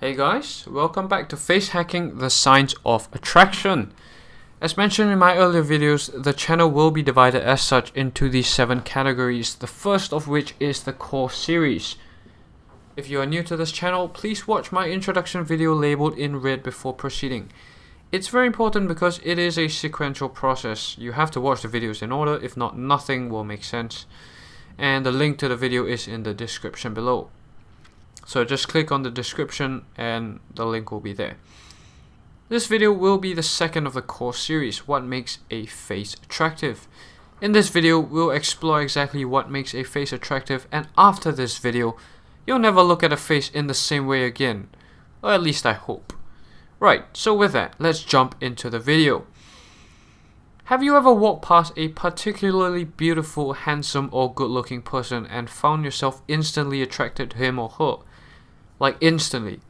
Hey guys, welcome back to Face Hacking, the Science of Attraction. As mentioned in my earlier videos, the channel will be divided as such into these 7 categories, the first of which is the core series. If you are new to this channel, please watch my introduction video labeled in red before proceeding. It's very important because it is a sequential process. You have to watch the videos in order, if not, nothing will make sense. And the link to the video is in the description below. So just click on the description and the link will be there. This video will be the second of the core series, what makes a face attractive. In this video, we'll explore exactly what makes a face attractive, and after this video, you'll never look at a face in the same way again. Or at least I hope. Right, so with that, let's jump into the video. Have you ever walked past a particularly beautiful, handsome or good-looking person and found yourself instantly attracted to him or her? Like instantly.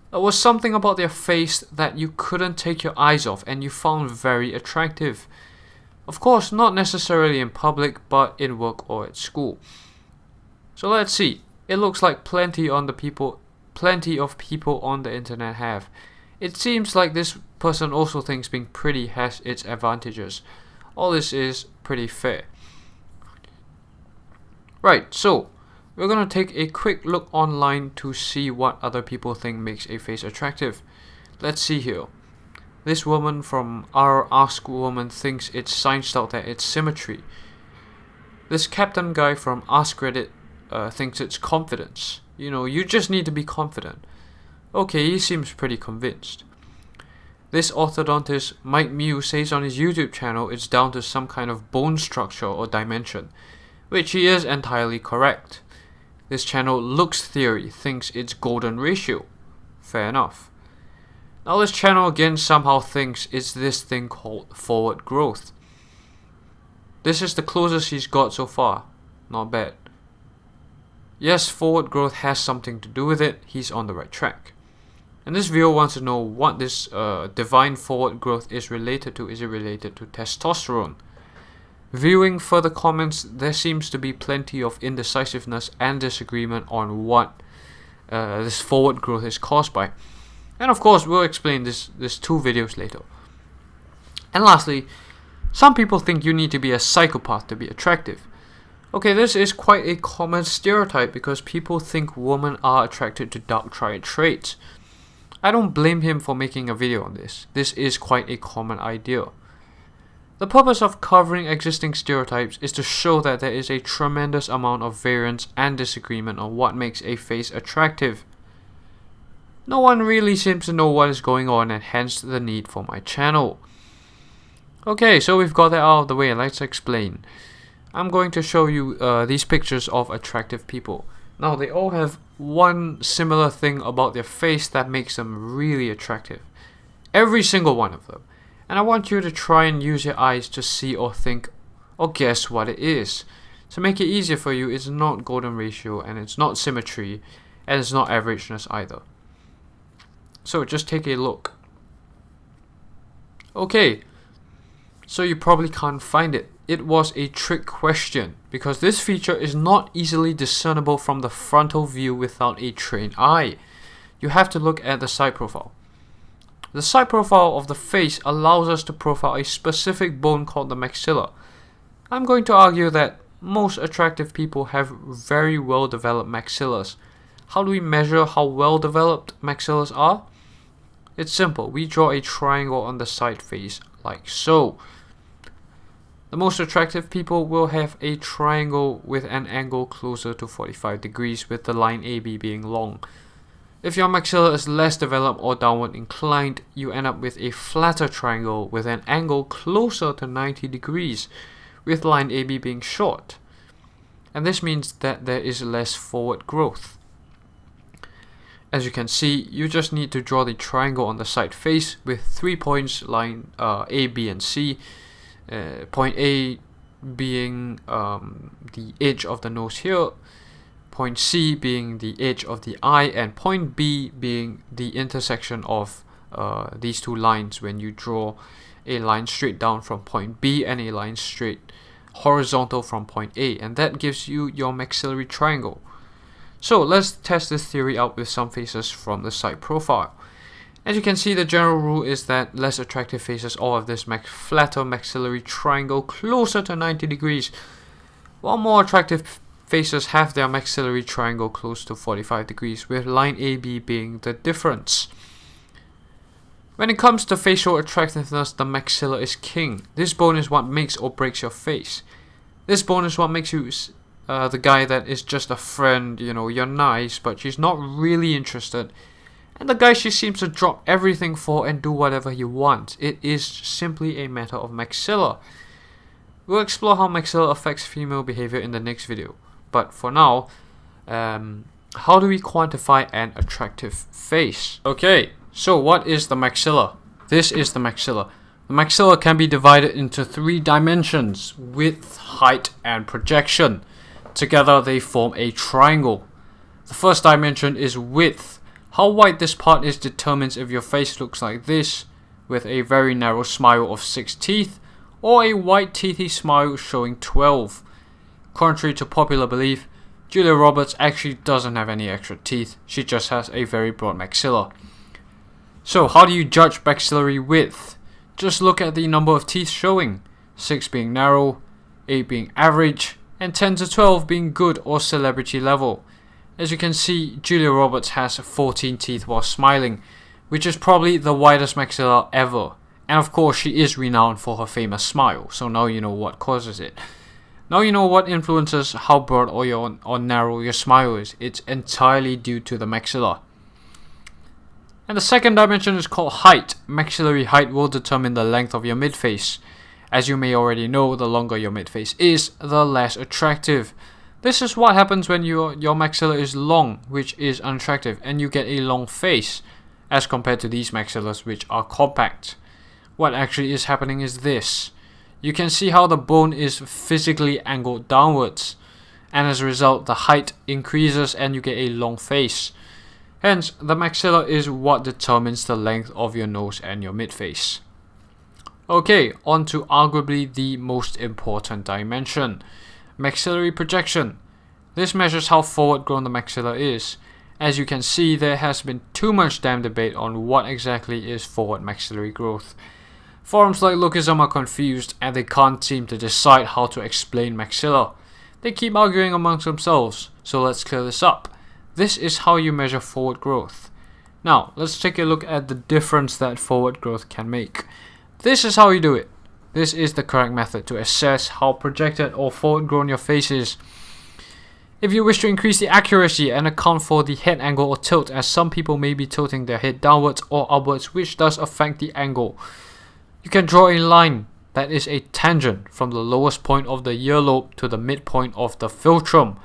There was something about their face that you couldn't take your eyes off and you found very attractive. Of course, not necessarily in public, but in work or at school. So let's see. It looks like plenty of people on the internet have. It seems like this person also thinks being pretty has its advantages. All this is pretty fair. Right, so we're going to take a quick look online to see what other people think makes a face attractive. Let's see here. This woman from our Ask Woman thinks it's science out that it's symmetry. This Captain guy from Ask Reddit thinks it's confidence. You know, you just need to be confident. Okay, he seems pretty convinced. This orthodontist Mike Mew says on his YouTube channel it's down to some kind of bone structure or dimension, which he is entirely correct. This channel Looks Theory thinks it's golden ratio. Fair enough. Now this channel again somehow thinks it's this thing called forward growth. This is the closest he's got so far. Not bad. Yes, forward growth has something to do with it. He's on the right track. And this viewer wants to know what this divine forward growth is related to. Is it related to testosterone? Viewing further comments, there seems to be plenty of indecisiveness and disagreement on what this forward growth is caused by. And of course, we'll explain this 2 videos later. And lastly, some people think you need to be a psychopath to be attractive. Okay, this is quite a common stereotype because people think women are attracted to dark triad traits. I don't blame him for making a video on this. This is quite a common idea. The purpose of covering existing stereotypes is to show that there is a tremendous amount of variance and disagreement on what makes a face attractive. No one really seems to know what is going on, and hence the need for my channel. Okay, so we've got that out of the way, let's explain. I'm going to show you these pictures of attractive people. Now, they all have one similar thing about their face that makes them really attractive. Every single one of them. And I want you to try and use your eyes to see or think or guess what it is. To make it easier for you, it's not golden ratio, and it's not symmetry, and it's not averageness either. So just take a look. Okay, so you probably can't find it. It was a trick question because this feature is not easily discernible from the frontal view without a trained eye. You have to look at the side profile. The side profile of the face allows us to profile a specific bone called the maxilla. I'm going to argue that most attractive people have very well developed maxillas. How do we measure how well developed maxillas are? It's simple. We draw a triangle on the side face like so. The most attractive people will have a triangle with an angle closer to 45 degrees, with the line AB being long. If your maxilla is less developed or downward inclined, you end up with a flatter triangle with an angle closer to 90 degrees, with line AB being short. And this means that there is less forward growth. As you can see, you just need to draw the triangle on the side face with 3 points, line A, B, and C. Point A being the edge of the nose here, point C being the edge of the eye, and point B being the intersection of these 2 lines when you draw a line straight down from point B and a line straight horizontal from point A, and that gives you your maxillary triangle. So let's test this theory out with some faces from the side profile. As you can see, the general rule is that less attractive faces all have this flatter maxillary triangle closer to 90 degrees, while more attractive faces have their maxillary triangle close to 45 degrees, with line AB being the difference. When it comes to facial attractiveness, the maxilla is king. This bone is what makes or breaks your face. This bone is what makes you the guy that is just a friend, you're nice, but she's not really interested. And the guy she seems to drop everything for and do whatever he wants. It is simply a matter of maxilla. We'll explore how maxilla affects female behavior in the next video. But for now, how do we quantify an attractive face? Okay, so what is the maxilla? This is the maxilla. The maxilla can be divided into 3 dimensions: width, height, and projection. Together they form a triangle. The first dimension is width. How wide this part is determines if your face looks like this, with a very narrow smile of 6 teeth, or a wide teethy smile showing 12. Contrary to popular belief, Julia Roberts actually doesn't have any extra teeth, she just has a very broad maxilla. So how do you judge maxillary width? Just look at the number of teeth showing, 6 being narrow, 8 being average, and 10 to 12 being good or celebrity level. As you can see, Julia Roberts has 14 teeth while smiling, which is probably the widest maxilla ever. And of course, she is renowned for her famous smile, so now you know what causes it. Now you know what influences how broad or narrow your smile is. It's entirely due to the maxilla. And the second dimension is called height. Maxillary height will determine the length of your midface. As you may already know, the longer your midface is, the less attractive. This is what happens when your maxilla is long, which is unattractive, and you get a long face, as compared to these maxillas which are compact. What actually is happening is this. You can see how the bone is physically angled downwards, and as a result the height increases and you get a long face. Hence, the maxilla is what determines the length of your nose and your midface. Okay, on to arguably the most important dimension, maxillary projection. This measures how forward grown the maxilla is. As you can see, there has been too much damn debate on what exactly is forward maxillary growth. Forums like Lookism are confused and they can't seem to decide how to explain maxilla. They keep arguing amongst themselves, so let's clear this up. This is how you measure forward growth. Now, let's take a look at the difference that forward growth can make. This is how you do it. This is the correct method to assess how projected or forward grown your face is. If you wish to increase the accuracy and account for the head angle or tilt, as some people may be tilting their head downwards or upwards, which does affect the angle, you can draw a line that is a tangent from the lowest point of the earlobe to the midpoint of the philtrum.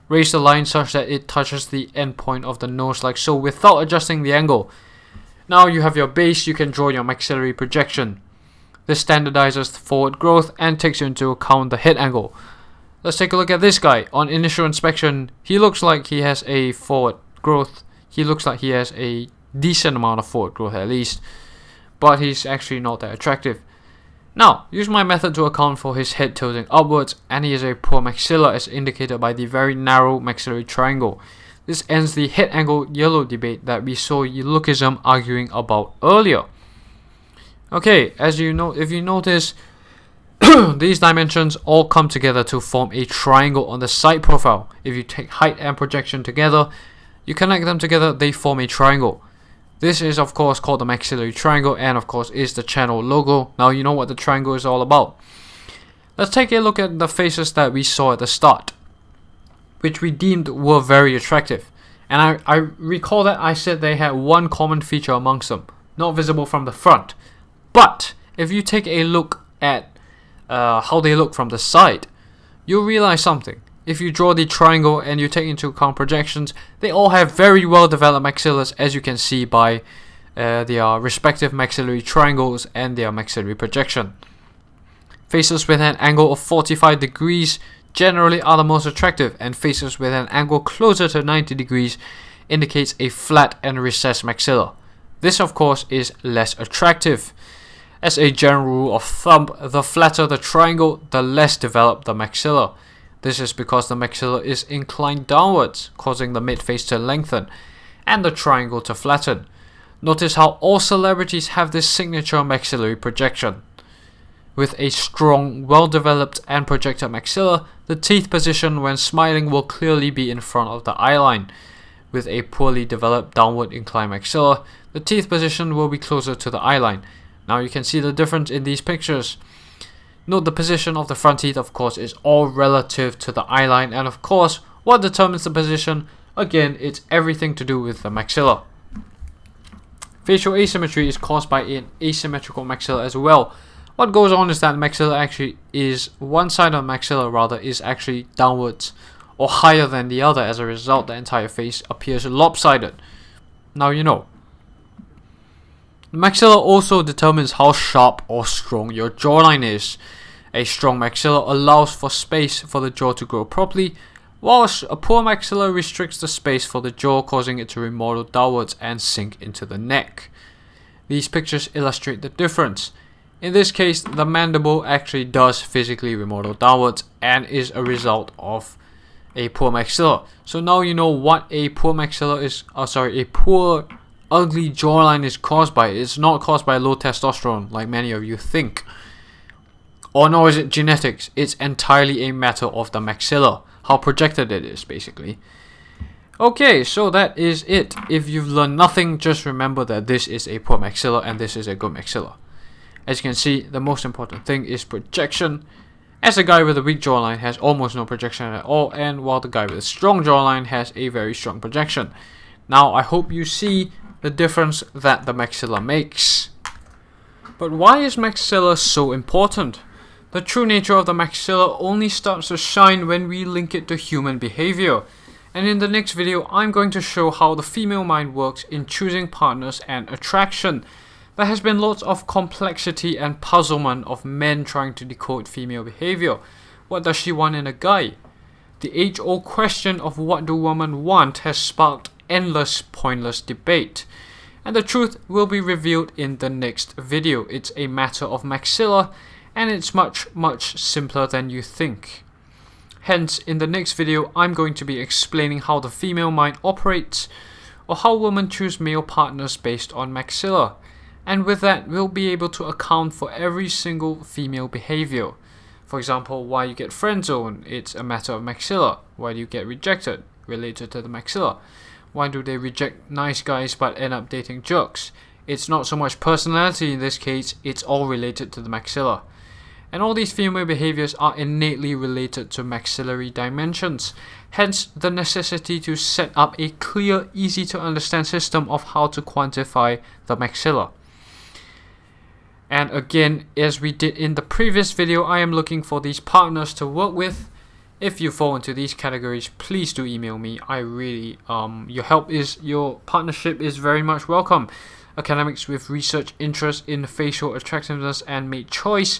Raise the line such that it touches the end point of the nose like so without adjusting the angle. Now you have your base, you can draw your maxillary projection. This standardizes the forward growth and takes into account the head angle. Let's take a look at this guy. On initial inspection, he looks like he has a forward growth. He looks like he has a decent amount of forward growth at least, but he's actually not that attractive. Now, use my method to account for his head tilting upwards, and he has a poor maxilla as indicated by the very narrow maxillary triangle. This ends the head angle yellow debate that we saw Lookism arguing about earlier. Okay, as you know, if you notice, these dimensions all come together to form a triangle on the side profile. If you take height and projection together, you connect them together, they form a triangle. This is of course called the maxillary triangle and of course is the channel logo. Now you know what the triangle is all about. Let's take a look at the faces that we saw at the start, which we deemed were very attractive. And I recall that I said they had one common feature amongst them, not visible from the front. But if you take a look at how they look from the side, you'll realize something. If you draw the triangle and you take into account projections, they all have very well developed maxillas, as you can see by their respective maxillary triangles and their maxillary projection. Faces with an angle of 45 degrees generally are the most attractive, and faces with an angle closer to 90 degrees indicates a flat and recessed maxilla. This of course is less attractive. As a general rule of thumb, the flatter the triangle, the less developed the maxilla. This is because the maxilla is inclined downwards, causing the mid-face to lengthen and the triangle to flatten. Notice how all celebrities have this signature maxillary projection. With a strong, well-developed and projected maxilla, the teeth position when smiling will clearly be in front of the eyeline. With a poorly developed downward inclined maxilla, the teeth position will be closer to the eyeline. Now you can see the difference in these pictures. Note the position of the front teeth, of course, is all relative to the eyeline, and of course, what determines the position? Again, it's everything to do with the maxilla. Facial asymmetry is caused by an asymmetrical maxilla as well. What goes on is that maxilla actually is one side of maxilla rather is actually downwards or higher than the other. As a result, the entire face appears lopsided. Now you know. The maxilla also determines how sharp or strong your jawline is. A strong maxilla allows for space for the jaw to grow properly, whilst a poor maxilla restricts the space for the jaw, causing it to remodel downwards and sink into the neck. These pictures illustrate the difference. In this case, the mandible actually does physically remodel downwards and is a result of a poor maxilla. So now you know what a poor maxilla is, a poor ugly jawline is caused by. It's not caused by low testosterone like many of you think. Or nor is it genetics. It's entirely a matter of the maxilla, how projected it is basically. Okay, so that is it. If you've learned nothing, just remember that this is a poor maxilla and this is a good maxilla. As you can see, the most important thing is projection, as the guy with a weak jawline has almost no projection at all, and while the guy with a strong jawline has a very strong projection. Now, I hope you see the difference that the maxilla makes. But why is maxilla so important? The true nature of the maxilla only starts to shine when we link it to human behavior. And in the next video, I'm going to show how the female mind works in choosing partners and attraction. There has been lots of complexity and puzzlement of men trying to decode female behavior. What does she want in a guy? The age-old question of what do women want has sparked endless pointless debate. And the truth will be revealed in the next video. It's a matter of maxilla, and it's much simpler than you think. Hence, in the next video, I'm going to be explaining how the female mind operates, or how women choose male partners based on maxilla. And with that, we'll be able to account for every single female behavior. For example, why you get friend zoned, it's a matter of maxilla. Why do you get rejected? Related to the maxilla. Why do they reject nice guys but end up dating jerks? It's not so much personality in this case, it's all related to the maxilla. And all these female behaviors are innately related to maxillary dimensions. Hence, the necessity to set up a clear, easy to understand system of how to quantify the maxilla. And again, as we did in the previous video, I am looking for these partners to work with. If you fall into these categories, please do email me. I really, your partnership is very much welcome. Academics with research interest in facial attractiveness and mate choice,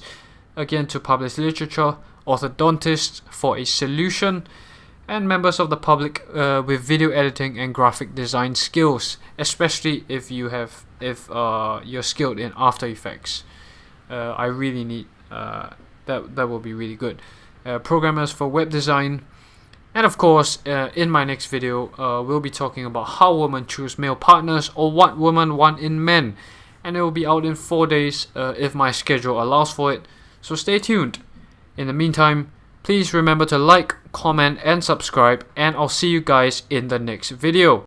again to publish literature, orthodontists for a solution, and members of the public with video editing and graphic design skills, especially if you're skilled in After Effects. I really need that will be really good. Programmers for web design, and of course in my next video we'll be talking about how women choose male partners, or what women want in men, and it will be out in 4 days if my schedule allows for it, so stay tuned. In the meantime, please remember to like, comment and subscribe, and I'll see you guys in the next video.